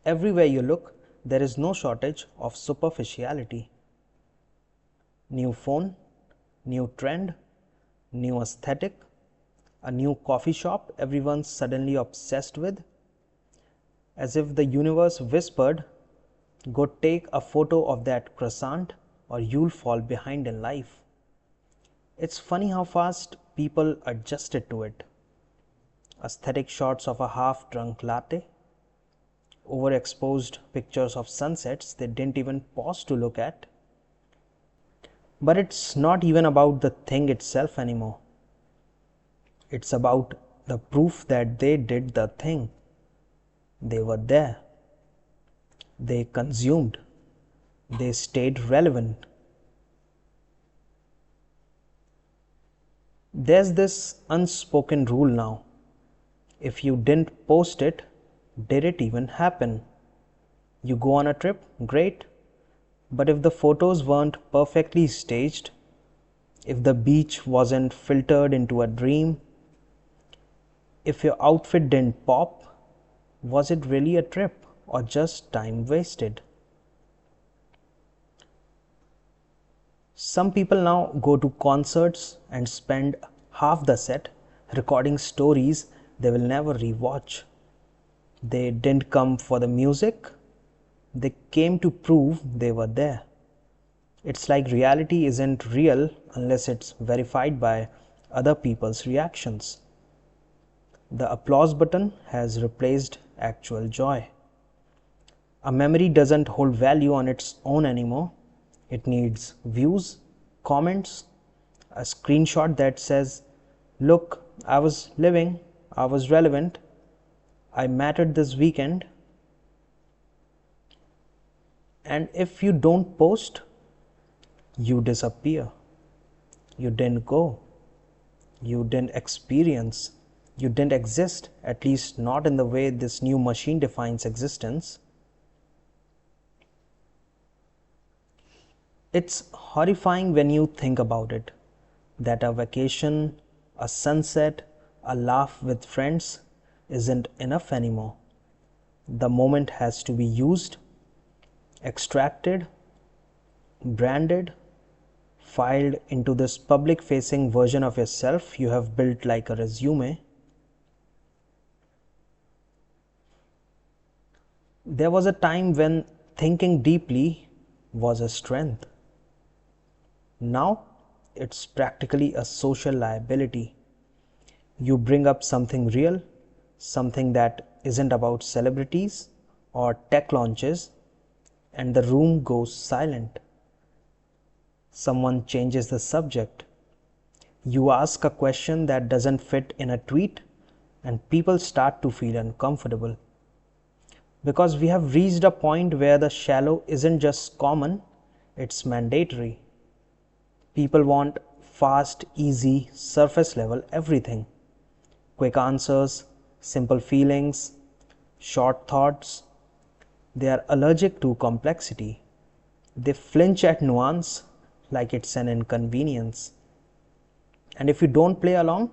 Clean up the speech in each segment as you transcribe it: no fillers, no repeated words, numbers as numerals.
Everywhere you look, there is no shortage of superficiality. New phone, new trend, new aesthetic, a new coffee shop everyone's suddenly obsessed with, as if the universe whispered, go take a photo of that croissant or you'll fall behind in life. It's funny how fast people adjusted to it. Aesthetic shots of a half-drunk latte, overexposed pictures of sunsets they didn't even pause to look at. But it's not even about the thing itself anymore. It's about the proof that they did the thing. They were there. They consumed. They stayed relevant. There's this unspoken rule now. If you didn't post it, did it even happen? You go on a trip, great. But if the photos weren't perfectly staged, if the beach wasn't filtered into a dream, if your outfit didn't pop, was it really a trip or just time wasted? Some people now go to concerts and spend half the set recording stories they will never rewatch. They didn't come for the music, they came to prove they were there. It's like reality isn't real unless it's verified by other people's reactions. The applause button has replaced actual joy. A memory doesn't hold value on its own anymore. It needs views, comments, a screenshot that says, look, I was living, I was relevant, I mattered this weekend. And if you don't post, you disappear. You didn't go. You didn't experience. You didn't exist, at least not in the way this new machine defines existence. It's horrifying when you think about it, that a vacation, a sunset, a laugh with friends isn't enough anymore. The moment has to be used, extracted, branded, filed into this public-facing version of yourself you have built like a resume. There was a time when thinking deeply was a strength. Now it's practically a social liability. You bring up something real, something that isn't about celebrities or tech launches, and the room goes silent. Someone changes the subject. You ask a question that doesn't fit in a tweet, and people start to feel uncomfortable. Because we have reached a point where the shallow isn't just common, it's mandatory. People want fast, easy, surface level everything. Quick answers, simple feelings, short thoughts. They are allergic to complexity. They flinch at nuance like it's an inconvenience. And if you don't play along,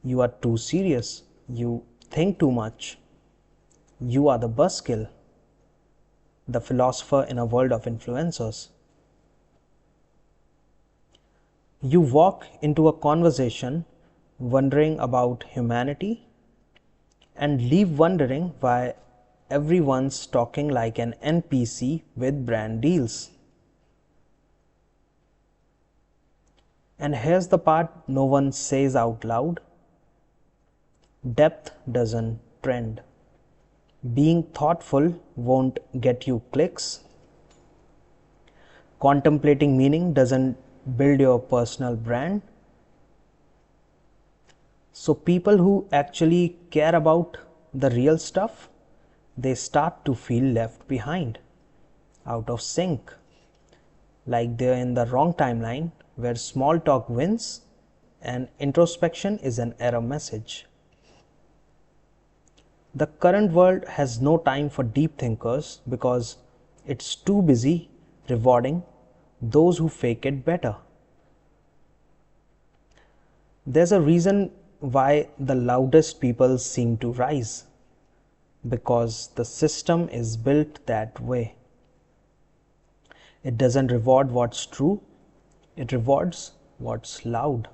you are too serious. You think too much. You are the buzzkill, the philosopher in a world of influencers. You walk into a conversation wondering about humanity and leave wondering why everyone's talking like an NPC with brand deals. And here's the part no one says out loud. Depth doesn't trend. Being thoughtful won't get you clicks. Contemplating meaning doesn't build your personal brand. So people who actually care about the real stuff, they start to feel left behind, out of sync, like they're in the wrong timeline where small talk wins and introspection is an error message. The current world has no time for deep thinkers because it's too busy rewarding those who fake it better. There's a reason why the loudest people seem to rise. because the system is built that way. It doesn't reward what's true, it rewards what's loud.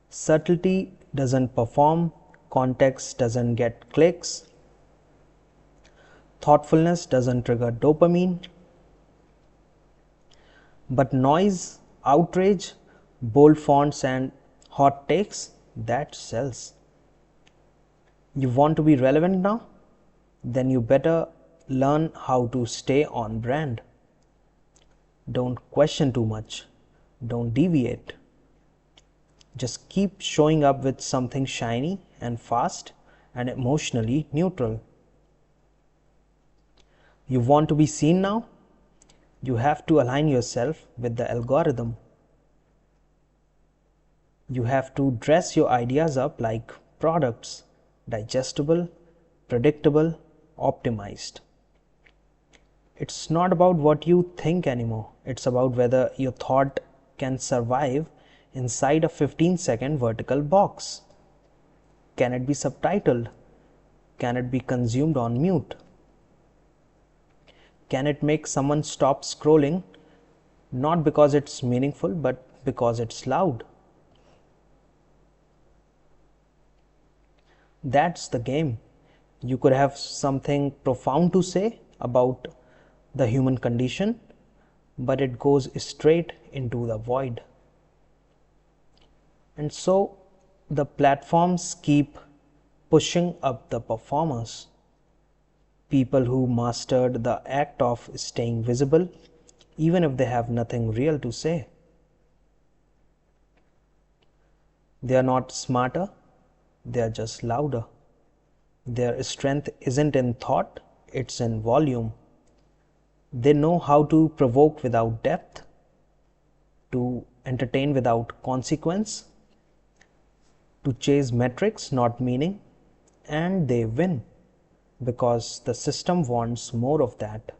Subtlety doesn't perform, context doesn't get clicks, thoughtfulness doesn't trigger dopamine, but noise, outrage, bold fonts, and hot takes, that sells. You want to be relevant now? Then you better learn how to stay on brand. Don't question too much. Don't deviate. Just keep showing up with something shiny and fast and emotionally neutral. You want to be seen now? You have to align yourself with the algorithm. You have to dress your ideas up like products, digestible, predictable, optimized. It's not about what you think anymore. It's about whether your thought can survive inside a 15-second vertical box. Can it be subtitled? Can it be consumed on mute? Can it make someone stop scrolling, not because it's meaningful, but because it's loud? That's the game. You could have something profound to say about the human condition, but it goes straight into the void. And so the platforms keep pushing up the performers. People who mastered the act of staying visible, even if they have nothing real to say. They are not smarter, they are just louder. Their strength isn't in thought, it's in volume. They know how to provoke without depth, to entertain without consequence, to chase metrics, not meaning, and they win. Because the system wants more of that.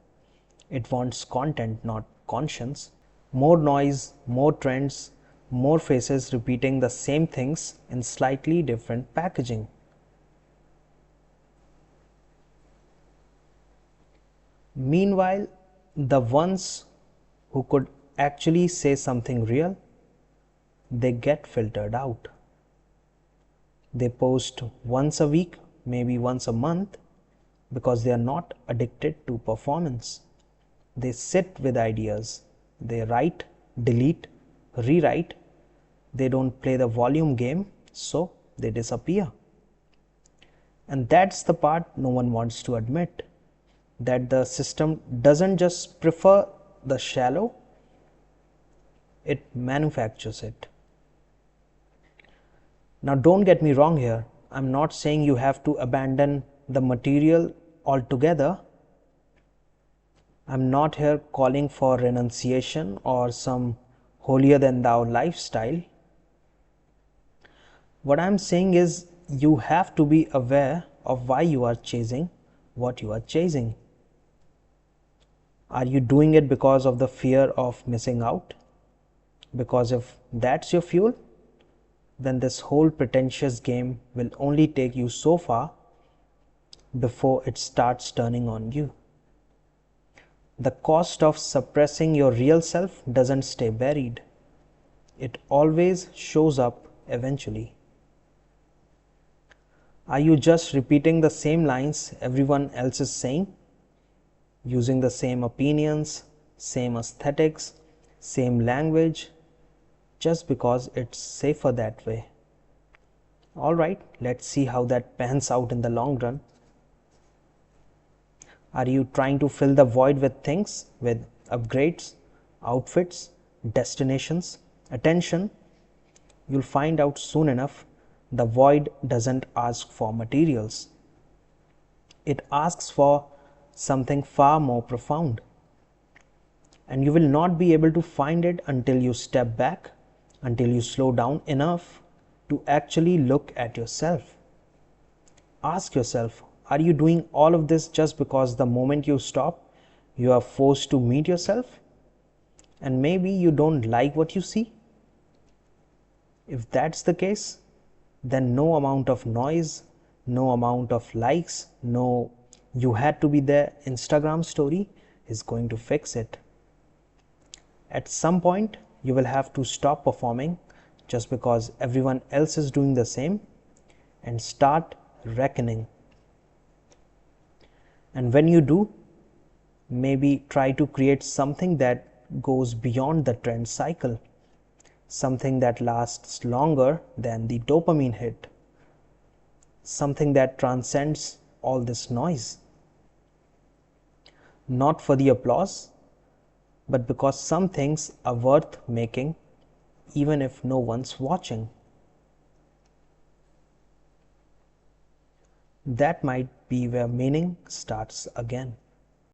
It wants content, not conscience. More noise, more trends, more faces repeating the same things in slightly different packaging. Meanwhile, the ones who could actually say something real, they get filtered out. They post once a week, maybe once a month, because they are not addicted to performance. They sit with ideas. They write, delete, rewrite. They don't play the volume game, so they disappear. And that's the part no one wants to admit, that the system doesn't just prefer the shallow, it manufactures it. Now, don't get me wrong here. I'm not saying you have to abandon the material altogether. I'm not here calling for renunciation or some holier than thou lifestyle. What I'm saying is you have to be aware of why you are chasing what you are chasing. Are you doing it because of the fear of missing out? Because if that's your fuel, then this whole pretentious game will only take you so far before it starts turning on you. The cost of suppressing your real self doesn't stay buried. It always shows up eventually. Are you just repeating the same lines everyone else is saying? Using the same opinions, same aesthetics, same language, just because it's safer that way? Alright, let's see how that pans out in the long run. Are you trying to fill the void with things, with upgrades, outfits, destinations, attention? You'll find out soon enough, the void doesn't ask for materials. It asks for something far more profound. And you will not be able to find it until you step back, until you slow down enough to actually look at yourself. Ask yourself, are you doing all of this just because the moment you stop, you are forced to meet yourself? And maybe you don't like what you see? If that's the case, then no amount of noise, No amount of likes, no "you had to be there" Instagram story is going to fix it. At some point, you will have to stop performing just because everyone else is doing the same and start reckoning. And when you do, maybe try to create something that goes beyond the trend cycle, something that lasts longer than the dopamine hit, something that transcends all this noise. Not for the applause, but because some things are worth making even if no one's watching. That might be where meaning starts again.